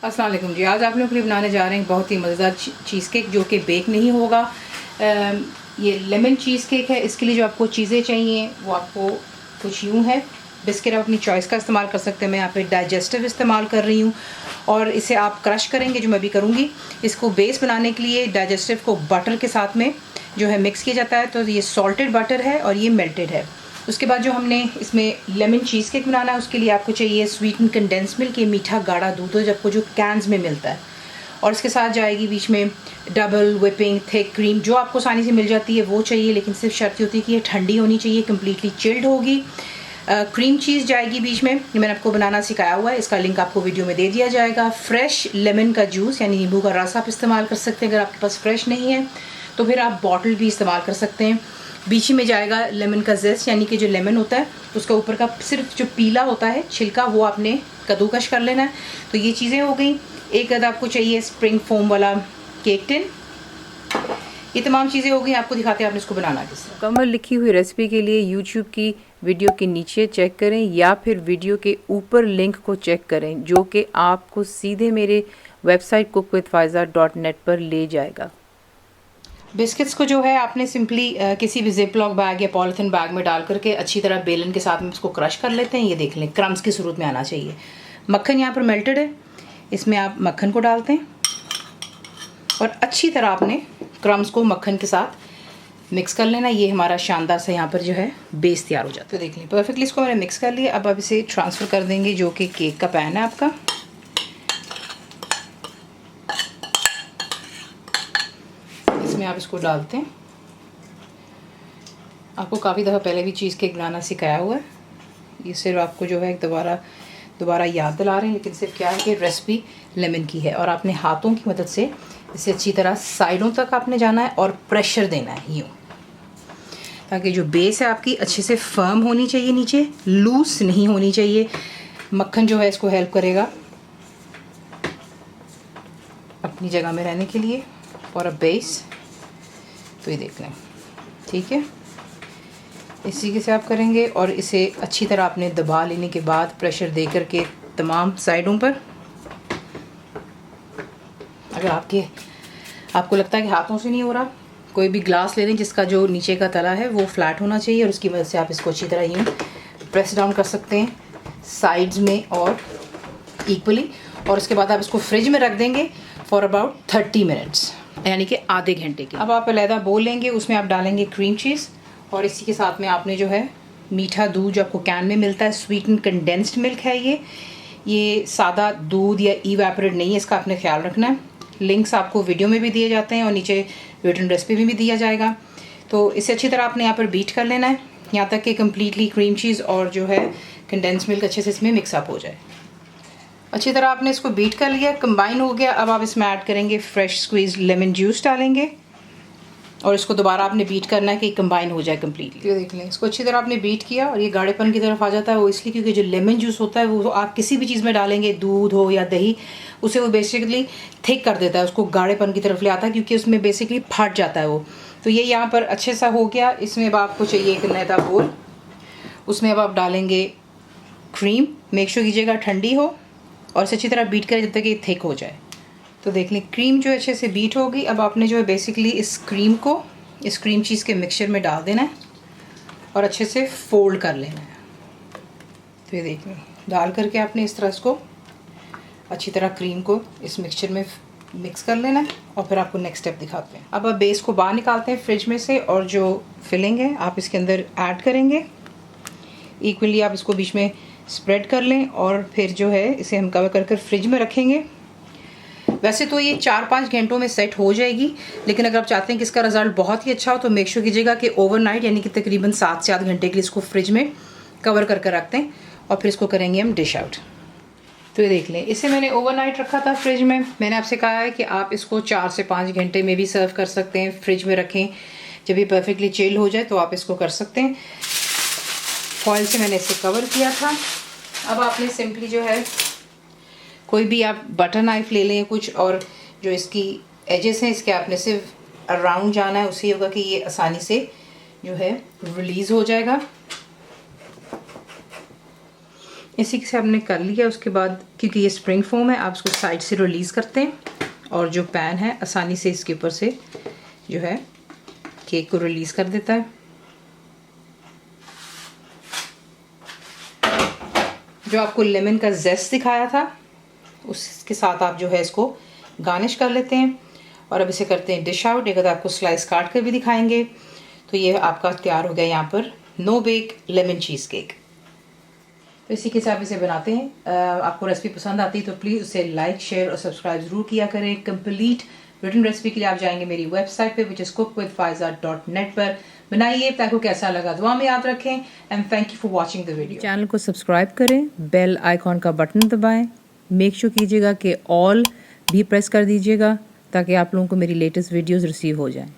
अस्सलाम वालेकुम जी। आज आप लोग के लिए बनाने जा रहे हैं बहुत ही मज़ेदार चीज़ केक जो कि बेक नहीं होगा। ये लेमन चीज़ केक है। इसके लिए जो आपको चीज़ें चाहिए वो आपको कुछ यूँ है। बिस्किट आप अपनी चॉइस का इस्तेमाल कर सकते हैं। मैं यहाँ पे डाइजेस्टिव इस्तेमाल कर रही हूँ और इसे आप क्रश करेंगे जो मैं भी करूँगी। इसको बेस बनाने के लिए डाइजेस्टिव को बटर के साथ में जो है मिक्स किया जाता है। तो ये सॉल्टेड बटर है और ये मेल्टेड है। उसके बाद जो हमने इसमें लेमन चीज़ केक बनाना है उसके लिए आपको चाहिए स्वीटन कंडेंस मिल्क, ये मीठा गाढ़ा दूध है आपको जो कैंस में मिलता है। और इसके साथ जाएगी बीच में डबल व्हिपिंग थिक क्रीम जो आपको आसानी से मिल जाती है वो चाहिए, लेकिन सिर्फ शर्त होती है कि ये ठंडी होनी चाहिए, कम्प्लीटली चिल्ड होगी। क्रीम चीज़ जाएगी बीच में, ये मैंने आपको बनाना सिखाया हुआ है, इसका लिंक आपको वीडियो में दे दिया जाएगा। फ्रेश लेमन का जूस यानी नींबू का रस आप इस्तेमाल कर सकते हैं। अगर आपके पास फ्रेश नहीं है तो फिर आप बॉटल भी इस्तेमाल कर सकते हैं। बीच में जाएगा लेमन का जेस्ट यानी कि जो लेमन होता है उसका ऊपर का सिर्फ जो पीला होता है छिलका वो आपने कद्दूकश कर लेना है। तो ये चीज़ें हो गई। एक अद आपको चाहिए स्प्रिंग फोम वाला केक टिन। ये तमाम चीज़ें हो गई। आपको दिखाते हैं आपने इसको बनाना कैसे। मुकम्मल लिखी हुई रेसिपी के लिए यूट्यूब की वीडियो के नीचे चेक करें या फिर वीडियो के ऊपर लिंक को चेक करें जो कि आपको सीधे मेरे वेबसाइट cookWithFaiza.net पर ले जाएगा। बिस्किट्स को जो है आपने सिंपली किसी भी जिप लॉक बैग या पॉलिथीन बैग में डाल करके अच्छी तरह बेलन के साथ में इसको क्रश कर लेते हैं। ये देख लें क्रम्स की सूरत में आना चाहिए। मक्खन यहाँ पर मेल्टेड है, इसमें आप मक्खन को डालते हैं और अच्छी तरह आपने क्रम्स को मक्खन के साथ मिक्स कर लेना। ये हमारा शानदार सा यहाँ पर जो है बेस तैयार हो जाता है। तो देख लें परफेक्टली इसको मैंने मिक्स कर लिया। अब आप इसे ट्रांसफ़र कर देंगे जो कि केक का पैन है आपका। इसमें आप इसको डालते हैं। आपको काफ़ी दफ़ा पहले भी चीज़ केक बनाना सिखाया हुआ है, ये सिर्फ आपको जो है दोबारा याद दिला रहे हैं। लेकिन सिर्फ क्या है कि रेसिपी लेमन की है और आपने हाथों की मदद से इसे अच्छी तरह साइडों तक आपने जाना है और प्रेशर देना है यूँ, ताकि जो बेस है आपकी अच्छे से फर्म होनी चाहिए, नीचे लूज नहीं होनी चाहिए। मक्खन जो है इसको हेल्प करेगा अपनी जगह में रहने के लिए और अब बेस। तो ये देख लें ठीक है, इस तरीके से आप करेंगे और इसे अच्छी तरह आपने दबा लेने के बाद प्रेशर दे करके तमाम साइडों पर। अगर आपको लगता है कि हाथों से नहीं हो रहा, कोई भी ग्लास ले लें जिसका जो नीचे का तला है वो फ्लैट होना चाहिए और उसकी मदद से आप इसको अच्छी तरह यूँ प्रेस डाउन कर सकते हैं साइड्स में और इक्वली। और उसके बाद आप इसको फ्रिज में रख देंगे फॉर अबाउट 30 मिनट्स यानी कि आधे घंटे के। अब आप अलहदा बोल लेंगे, उसमें आप डालेंगे क्रीम चीज़ और इसी के साथ में आपने जो है मीठा दूध जो आपको कैन में मिलता है, स्वीटन कंडेंस्ड मिल्क है ये सादा दूध या इवेपोरेट नहीं है, इसका आपने ख्याल रखना है। लिंक्स आपको वीडियो में भी दिए जाते हैं और नीचे रिटन रेसिपी में भी दिया जाएगा। तो इसे अच्छी तरह आपने यहाँ पर बीट कर लेना है यहाँ तक कि कम्प्लीटली क्रीम चीज़ और जो है कंडेंस मिल्क अच्छे से इसमें मिक्सअप हो जाए। अच्छी तरह आपने इसको बीट कर लिया, कंबाइन हो गया। अब आप इसमें ऐड करेंगे फ्रेश स्क्वीज लेमन जूस डालेंगे और इसको दोबारा आपने बीट करना है कि कंबाइन हो जाए कम्प्लीटली। ये देख लें इसको अच्छी तरह आपने बीट किया और ये गाढ़ेपन की तरफ आ जाता है। वो इसलिए क्योंकि जो लेमन जूस होता है वो आप किसी भी चीज़ में डालेंगे, दूध हो या दही, उसे वो बेसिकली थिक कर देता है, उसको गाढ़ेपन की तरफ ले आता है क्योंकि उसमें बेसिकली फट जाता है वो। तो ये यहाँ पर अच्छे सा हो गया। इसमें अब आपको चाहिए एक नैदा बोल, उसमें अब आप डालेंगे क्रीम। मेक श्योर कीजिएगा ठंडी हो और इसे अच्छी तरह बीट करें जब तक ये थिक हो जाए। तो देख लें क्रीम जो अच्छे से बीट हो गई। अब आपने जो है बेसिकली इस क्रीम चीज़ के मिक्सचर में डाल देना है और अच्छे से फोल्ड कर लेना है। तो ये देख लें डाल करके आपने इस तरह इसको अच्छी तरह क्रीम को इस मिक्सचर में मिक्स कर लेना है और फिर आपको नेक्स्ट स्टेप दिखाते हैं। अब आप बेस को बाहर निकालते हैं फ्रिज में से और जो फिलिंग है आप इसके अंदर ऐड करेंगे। इक्वली आप इसको बीच में स्प्रेड कर लें और फिर जो है इसे हम कवर कर फ्रिज में रखेंगे। वैसे तो ये 4-5 घंटों में सेट हो जाएगी, लेकिन अगर आप चाहते हैं कि इसका रिज़ल्ट बहुत ही अच्छा हो तो मेक श्योर कीजिएगा कि ओवरनाइट यानी कि तकरीबन 7 से 8 घंटे के लिए इसको फ्रिज में कवर करके रखते हैं और फिर इसको करेंगे हम डिश आउट। तो ये देख लें इसे मैंने ओवरनाइट रखा था फ्रिज में। मैंने आपसे कहा है कि आप इसको 4 से 5 घंटे में भी सर्व कर सकते हैं, फ्रिज में रखें। जब ये परफेक्टली चिल हो जाए तो आप इसको कर सकते हैं। फॉइल से मैंने इसे कवर किया था। अब आपने सिंपली जो है कोई भी आप बटर नाइफ ले लें कुछ, और जो इसकी एजेस हैं इसके आपने सिर्फ अराउंड जाना है, उससे होगा कि ये आसानी से जो है रिलीज़ हो जाएगा। इसी से हमने कर लिया। उसके बाद क्योंकि ये स्प्रिंग फोम है, आप इसको साइड से रिलीज़ करते हैं और जो पैन है आसानी से इसके ऊपर से जो है केक को रिलीज़ कर देता है। जो आपको लेमन का जेस्ट दिखाया था उसके साथ आप जो है इसको गार्निश कर लेते हैं। और अब इसे करते हैं डिश आउट। एक अगर आपको स्लाइस काट कर भी दिखाएंगे। तो ये आपका तैयार हो गया यहाँ पर no bake lemon cheese cake. तो इसी के साथ इसे बनाते हैं। आपको रेसिपी पसंद आती है तो प्लीज़ उसे लाइक, शेयर और सब्सक्राइब ज़रूर किया करें। कंप्लीट रिटन रेसिपी के लिए आप जाएंगे मेरी वेबसाइट पे which is cookWithFaiza.net पर। बनाइए, आपको कैसा लगा दुआ में याद रखें। And thank you for watching the video. Channel को सब्सक्राइब करें, बेल आइकॉन का बटन दबाएं, मेक श्योर कीजिएगा कि ऑल भी प्रेस कर दीजिएगा ताकि आप लोगों को मेरी लेटेस्ट वीडियोज़ रिसीव हो जाएँ।